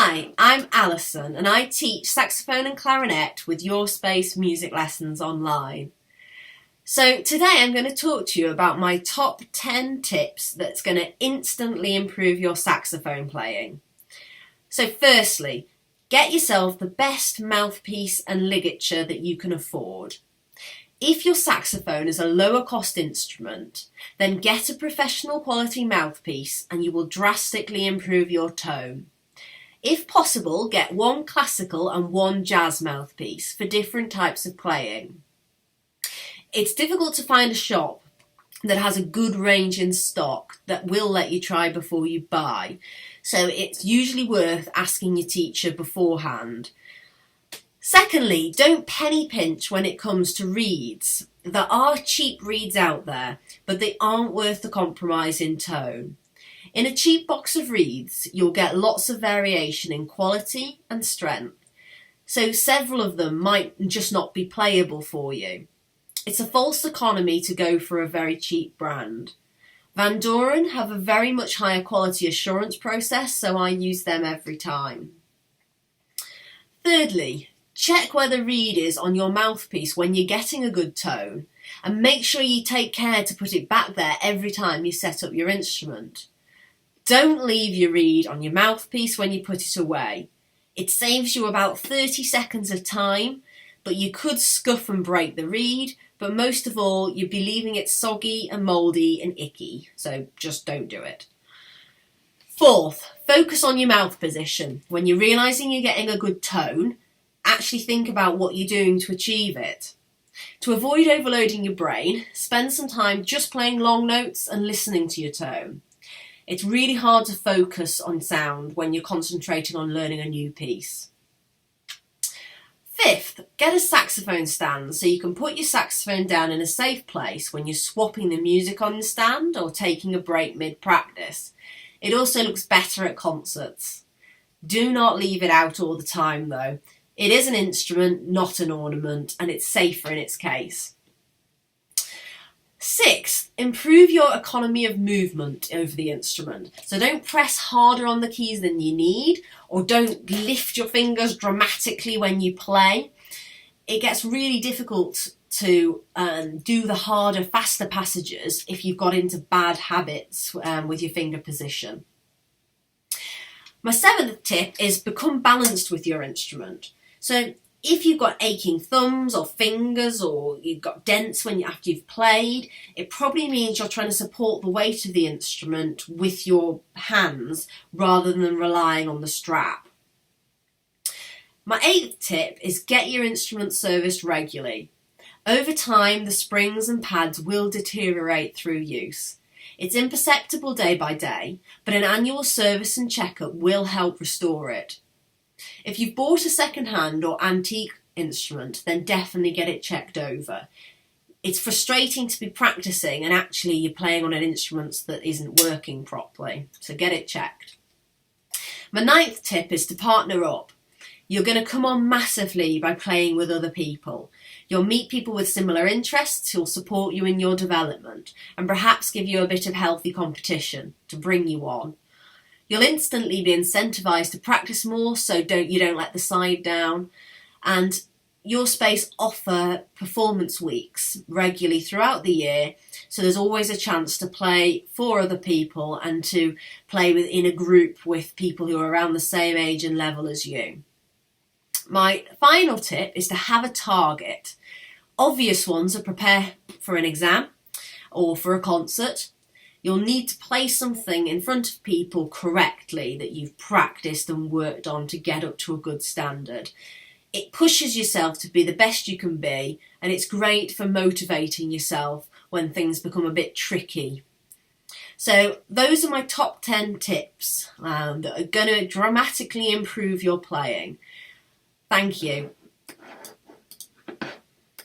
Hi, I'm Alison and I teach saxophone and clarinet with Your Space Music Lessons online. So today I'm going to talk to you about my top 10 tips that's going to instantly improve your saxophone playing. So firstly, get yourself the best mouthpiece and ligature that you can afford. If your saxophone is a lower cost instrument, then get a professional quality mouthpiece and you will drastically improve your tone. If possible, get one classical and one jazz mouthpiece for different types of playing. It's difficult to find a shop that has a good range in stock that will let you try before you buy, so it's usually worth asking your teacher beforehand. Secondly, don't penny pinch when it comes to reeds. There are cheap reeds out there, but they aren't worth the compromise in tone. In a cheap box of reeds, you'll get lots of variation in quality and strength, so several of them might just not be playable for you. It's a false economy to go for a very cheap brand. Van Doren have a very much higher quality assurance process, so I use them every time. Thirdly, check where the reed is on your mouthpiece when you're getting a good tone, and make sure you take care to put it back there every time you set up your instrument. Don't leave your reed on your mouthpiece when you put it away. It saves you about 30 seconds of time, but you could scuff and break the reed, but most of all, you'd be leaving it soggy and mouldy and icky, so just don't do it. Fourth, focus on your mouth position. When you're realising you're getting a good tone, actually think about what you're doing to achieve it. To avoid overloading your brain, spend some time just playing long notes and listening to your tone. It's really hard to focus on sound when you're concentrating on learning a new piece. Fifth, get a saxophone stand so you can put your saxophone down in a safe place when you're swapping the music on the stand or taking a break mid-practice. It also looks better at concerts. Do not leave it out all the time though. It is an instrument, not an ornament, and it's safer in its case. Sixth, improve your economy of movement over the instrument. So don't press harder on the keys than you need, or don't lift your fingers dramatically when you play. It gets really difficult to do the harder, faster passages if you've got into bad habits with your finger position. My seventh tip is become balanced with your instrument. So if you've got aching thumbs or fingers, or you've got dents after you've played, it probably means you're trying to support the weight of the instrument with your hands rather than relying on the strap. My eighth tip is get your instrument serviced regularly. Over time, the springs and pads will deteriorate through use. It's imperceptible day by day, but an annual service and checkup will help restore it. If you've bought a second-hand or antique instrument, then definitely get it checked over. It's frustrating to be practicing and actually you're playing on an instrument that isn't working properly, so get it checked. My ninth tip is to partner up. You're going to come on massively by playing with other people. You'll meet people with similar interests who'll support you in your development and perhaps give you a bit of healthy competition to bring you on. You'll instantly be incentivised to practice more, so you don't let the side down. And Your Space offer performance weeks regularly throughout the year, so there's always a chance to play for other people and to play in a group with people who are around the same age and level as you. My final tip is to have a target. Obvious ones are prepare for an exam or for a concert. You'll need to play something in front of people correctly that you've practiced and worked on to get up to a good standard. It pushes yourself to be the best you can be, and it's great for motivating yourself when things become a bit tricky. So those are my top 10 tips that are going to dramatically improve your playing. Thank you.